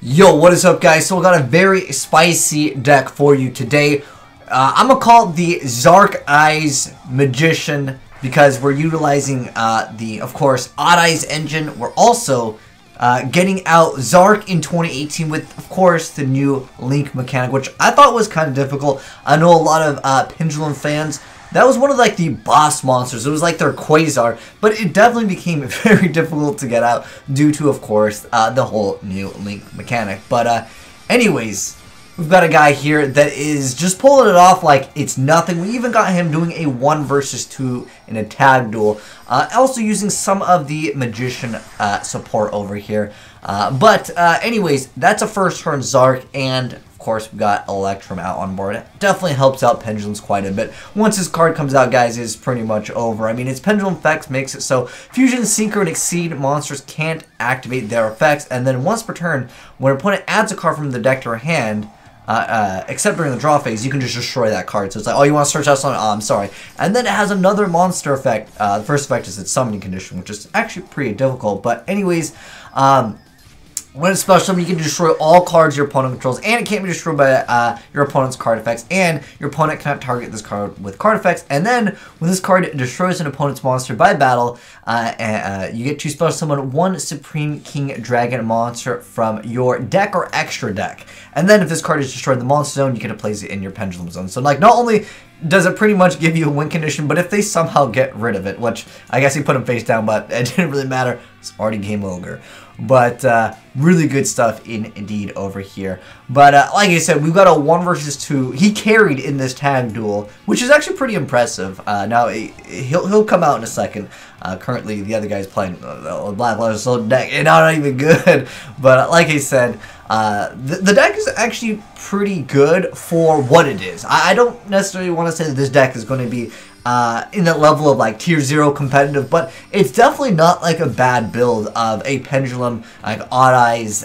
Yo, what is up, guys? So we got a very spicy deck for you today. I'm gonna call it the Zarc Eyes Magician because we're utilizing of course, Odd Eyes engine. We're also getting out Zarc in 2018 with, of course, the new Link mechanic, which I thought was kind of difficult. I know a lot of Pendulum fans. That was one of like the boss monsters. It was like their Quasar, but it definitely became very difficult to get out due to, of course, the whole new Link mechanic. But anyways, we've got a guy here that is just pulling it off like it's nothing. We even got him doing a 1 versus 2 in a tag duel. Also using some of the Magician support over here. But anyways, that's a first turn Zarc, and of course we got Electrum out on board. It definitely helps out Pendulums quite a bit. Once this card comes out, guys, it's pretty much over. I mean, its Pendulum effects makes it so Fusion, Synchro, and Exceed monsters can't activate their effects, and then once per turn, when an opponent adds a card from the deck to her hand, except during the draw phase, you can just destroy that card. So it's like, oh, you want to search out something? Oh, I'm sorry. And then it has another monster effect. The first effect is its summoning condition, which is actually pretty difficult. But anyways, when it's special summon, you can destroy all cards your opponent controls, and it can't be destroyed by your opponent's card effects, and your opponent cannot target this card with card effects. And then, when this card destroys an opponent's monster by battle, you get to special summon one Supreme King Dragon monster from your deck or extra deck. And then, if this card is destroyed in the monster zone, you get to place it in your Pendulum zone. So, like, not only does it pretty much give you a win condition, but if they somehow get rid of it, which I guess he put him face down, but it didn't really matter, it's already game over. But really good stuff indeed over here. But like I said, we've got a 1 versus 2. He carried in this tag duel, which is actually pretty impressive. Now he'll come out in a second. Currently, the other guy's playing Black Leather Soul deck, and not even good. But like I said, the deck is actually pretty good for what it is. I don't necessarily want to say that this deck is going to be in that level of like tier 0 competitive, but it's definitely not like a bad build of a Pendulum like Odd Eyes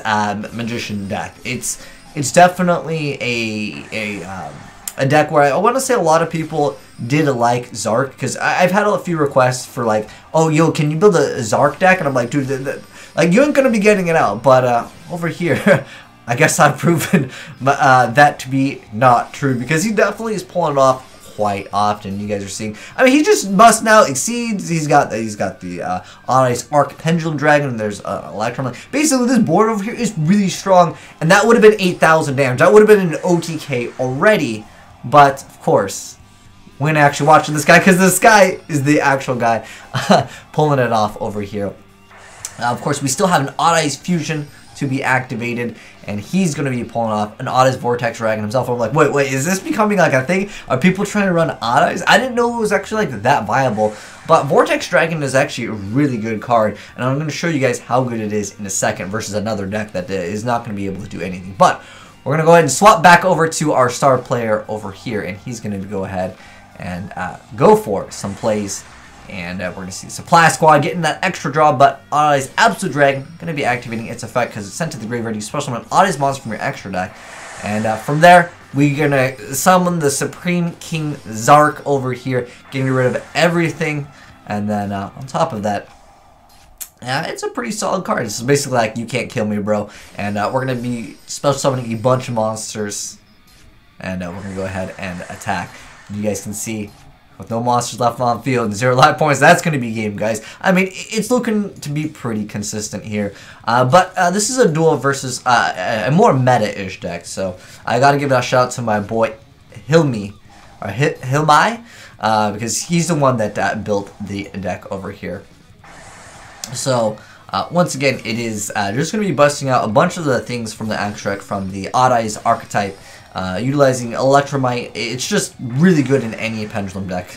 Magician deck. It's definitely a deck where I want to say a lot of people did like Zarc, because I've had a few requests for like, oh yo, can you build a Zarc deck? And I'm like, dude, like you ain't gonna be getting it out. But over here, I guess I've proven that to be not true, because he definitely is pulling it off quite often. You guys are seeing, I mean, he just must now exceeds. He's got the Odd Eyes Arc Pendulum Dragon, and there's Electrum. Basically, this board over here is really strong, and that would have been 8,000 damage. That would have been an OTK already. But of course, when actually watching this guy, because this guy is the actual guy pulling it off over here. Of course, we still have an Odd Eyes Fusion to be activated, and he's going to be pulling off an Odd Eyes Vortex Dragon himself. I'm like, wait, is this becoming like a thing? Are people trying to run Odd Eyes? I didn't know it was actually like that viable, but Vortex Dragon is actually a really good card, and I'm going to show you guys how good it is in a second versus another deck that is not going to be able to do anything. But we're going to go ahead and swap back over to our star player over here, and he's going to go ahead and go for some plays. And we're going to see Supply Squad getting that extra draw, but Odd Eyes Absolute Dragon going to be activating its effect because it's sent to the graveyard. You special summon an Odd Eyes monster from your extra deck. And from there, we're going to summon the Supreme King Zarc over here, getting rid of everything. And then on top of that, it's a pretty solid card. It's basically like, you can't kill me, bro. And we're going to be special summoning a bunch of monsters. And we're going to go ahead and attack. You guys can see, with no monsters left on the field and 0 life points, that's going to be game, guys. I mean, it's looking to be pretty consistent here. But this is a duel versus a more meta-ish deck. So I got to give a shout out to my boy Hilmi, or Hilmi, because he's the one that built the deck over here. So once again, it is just going to be busting out a bunch of the things from the extract from the Odd Eyes archetype. Utilizing Electromite, it's just really good in any Pendulum deck.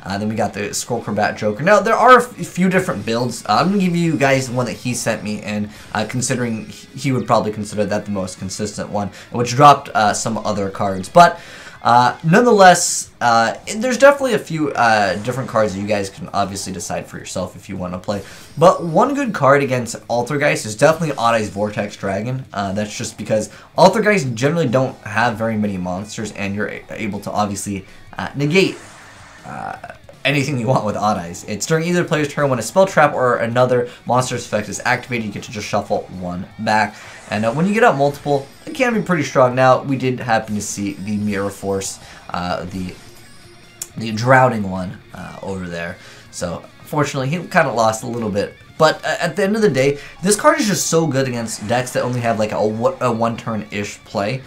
Then we got the Scroll Crobat Joker. Now, there are a few different builds. I'm going to give you guys the one that he sent me, and considering he would probably consider that the most consistent one, which dropped some other cards. But nonetheless, there's definitely a few different cards that you guys can obviously decide for yourself if you want to play. But one good card against Altergeist is definitely Odd Eyes Vortex Dragon. That's just because Altergeist generally don't have very many monsters, and you're able to obviously negate anything you want with Odd Eyes. It's during either player's turn when a spell trap or another monster's effect is activated, you get to just shuffle one back. And when you get out multiple, it can be pretty strong. Now, we did happen to see the Mirror Force, the Drowning one over there. So, fortunately, he kind of lost a little bit. But at the end of the day, this card is just so good against decks that only have like a one-turn-ish play.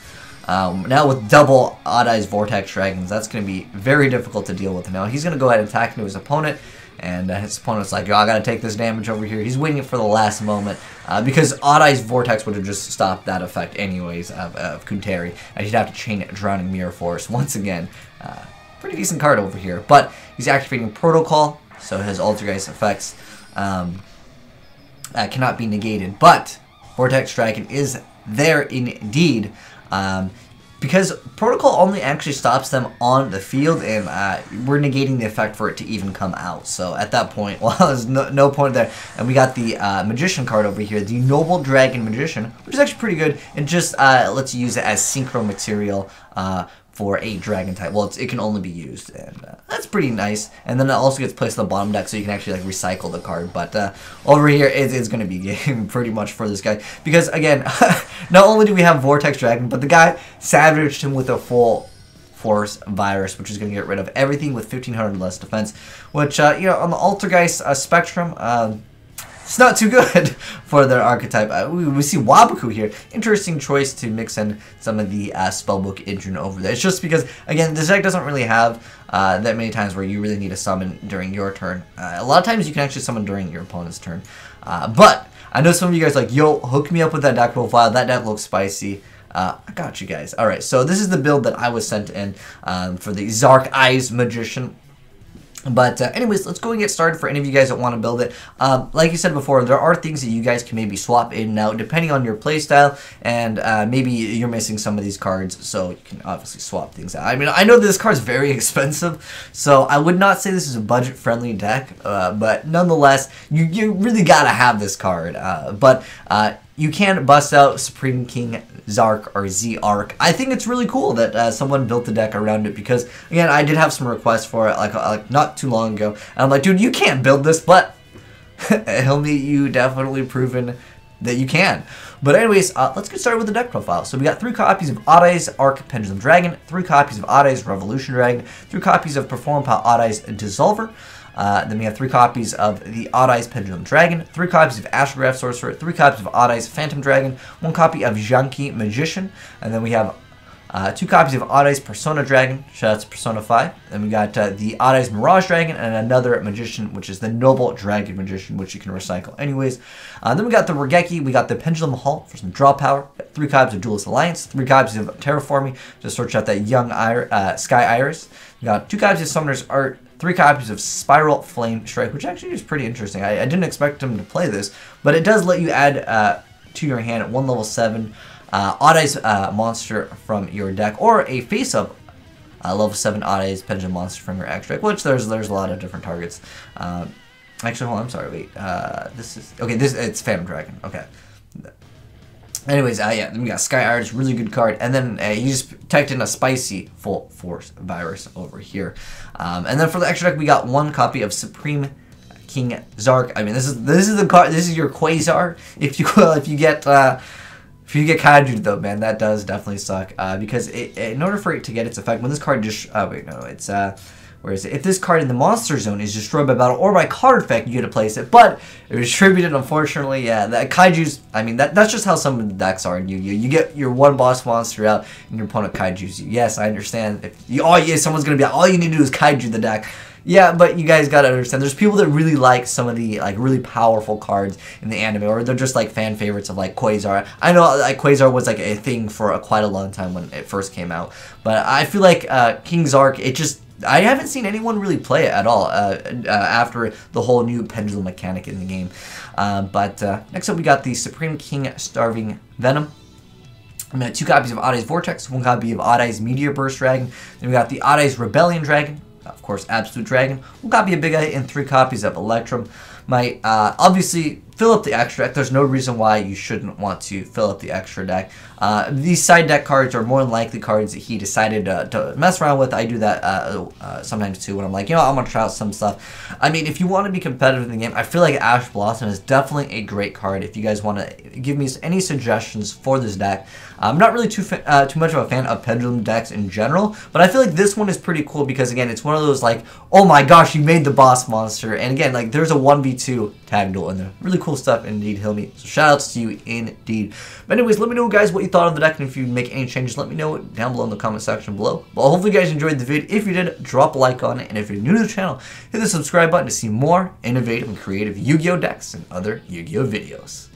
Now with double Odd Eyes Vortex Dragons, that's going to be very difficult to deal with. Now he's going to go ahead and attack into his opponent, and his opponent's like, yo, I got to take this damage over here. He's waiting for the last moment, because Odd Eyes Vortex would have just stopped that effect anyways of Kunteri, and he'd have to chain Drowning Mirror Force once again. Pretty decent card over here, but he's activating Protocol, so his Altergeist effects cannot be negated, but Vortex Dragon is there indeed, because Protocol only actually stops them on the field, and we're negating the effect for it to even come out. So at that point, well, there's no point there. And we got the Magician card over here, the Noble Dragon Magician, which is actually pretty good. It just lets you use it as synchro material for a dragon type. Well, it can only be used, and that's pretty nice. And then it also gets placed on the bottom deck, so you can actually like recycle the card. But over here, it's going to be game pretty much for this guy, because again, not only do we have Vortex Dragon, but the guy savaged him with a full Force Virus, which is going to get rid of everything with 1500 less defense. Which you know, on the Altergeist spectrum, it's not too good for their archetype. We see Waboku here. Interesting choice to mix in some of the Spellbook engine over there. It's just because, again, this deck doesn't really have that many times where you really need to summon during your turn. A lot of times you can actually summon during your opponent's turn. But I know some of you guys are like, yo, hook me up with that deck profile. That deck looks spicy. I got you guys. Alright, so this is the build that I was sent in for the Zarc Eyes Magician. But anyways, let's go and get started for any of you guys that want to build it. Like you said before, there are things that you guys can maybe swap in and out depending on your playstyle, and maybe you're missing some of these cards, so you can obviously swap things out. I mean, I know this card's very expensive, so I would not say this is a budget-friendly deck, but nonetheless, you really gotta have this card. But you can bust out Supreme King Zarc or Zarc. I think it's really cool that someone built the deck around it, because again, I did have some requests for it like not too long ago, and I'm like, dude, you can't build this, but Helmy, you definitely proven that you can. But anyways, let's get started with the deck profile. So we got 3 copies of Odd Eyes Arc Pendulum Dragon, 3 copies of Odd Eyes Revolution Dragon, 3 copies of Perform Power Odd Eyes Dissolver. Then we have 3 copies of the Odd Eyes Pendulum Dragon, 3 copies of Astrograph Sorcerer, 3 copies of Odd Eyes Phantom Dragon, 1 copy of Janki Magician, and then we have 2 copies of Odd Eyes Persona Dragon, shout out to Persona 5. Then we got the Odd Eyes Mirage Dragon, and another Magician, which is the Noble Dragon Magician, which you can recycle anyways. Then we got the Regeki, we got the Pendulum Halt for some draw power, 3 copies of Duelist Alliance, 3 copies of Terraforming to search out that young Sky Iris. We got 2 copies of Summoner's Art, 3 copies of Spiral Flame Strike, which actually is pretty interesting. I didn't expect him to play this, but it does let you add to your hand at 1 level 7 Odd Eyes monster from your deck, or a face-up level 7 Odd Eyes Pendulum monster from your extract, which there's a lot of different targets. Actually, hold on, I'm sorry, wait. This is, okay, it's Phantom Dragon, okay. Anyways, yeah, then we got Sky Iris, really good card, and then you just typed in a spicy Full Force Virus over here. And then for the extra deck, we got 1 copy of Supreme King Zarc. I mean, this is the card. This is your Quasar. If you get Kaiju though, man, that does definitely suck. Because in order for it to get its effect, when this card just wait, no, it's where is it? If this card in the monster zone is destroyed by battle or by card effect, you get to place it. But it was distributed, unfortunately. Yeah, that Kaiju's. I mean, that's just how some of the decks are. You get your 1 boss monster out, and your opponent Kaiju's you. Yes, I understand. If you, oh yeah, someone's gonna be like, all you need to do is Kaiju the deck. Yeah, but you guys gotta understand, there's people that really like some of the like really powerful cards in the anime, or they're just like fan favorites of like Quasar. I know like Quasar was like a thing for quite a long time when it first came out, but I feel like King Zarc, it just, I haven't seen anyone really play it at all after the whole new pendulum mechanic in the game. But next up we got the Supreme King Starving Venom. We got 2 copies of Odd Eyes Vortex, 1 copy of Odd Eyes Meteor Burst Dragon. Then we got the Odd Eyes Rebellion Dragon, of course, Absolute Dragon, 1 copy of Big Eye, and 3 copies of Electrum. My obviously fill up the extra deck. There's no reason why you shouldn't want to fill up the extra deck. These side deck cards are more than likely cards that he decided to mess around with. I do that sometimes too when I'm like, you know, I'm going to try out some stuff. I mean, if you want to be competitive in the game, I feel like Ash Blossom is definitely a great card if you guys want to give me any suggestions for this deck. I'm not really too much of a fan of Pendulum decks in general, but I feel like this one is pretty cool because, again, it's one of those like, oh my gosh, you made the boss monster. And again, like, there's a 1v2 tag duel in there. Really cool stuff indeed, Hilmy. So shout outs to you indeed. But anyways, let me know, guys, what you thought of the deck, and if you make any changes, let me know down below in the comment section below. But hopefully you guys enjoyed the video. If you did, drop a like on it, and if you're new to the channel, hit the subscribe button to see more innovative and creative Yu-Gi-Oh decks and other Yu-Gi-Oh videos.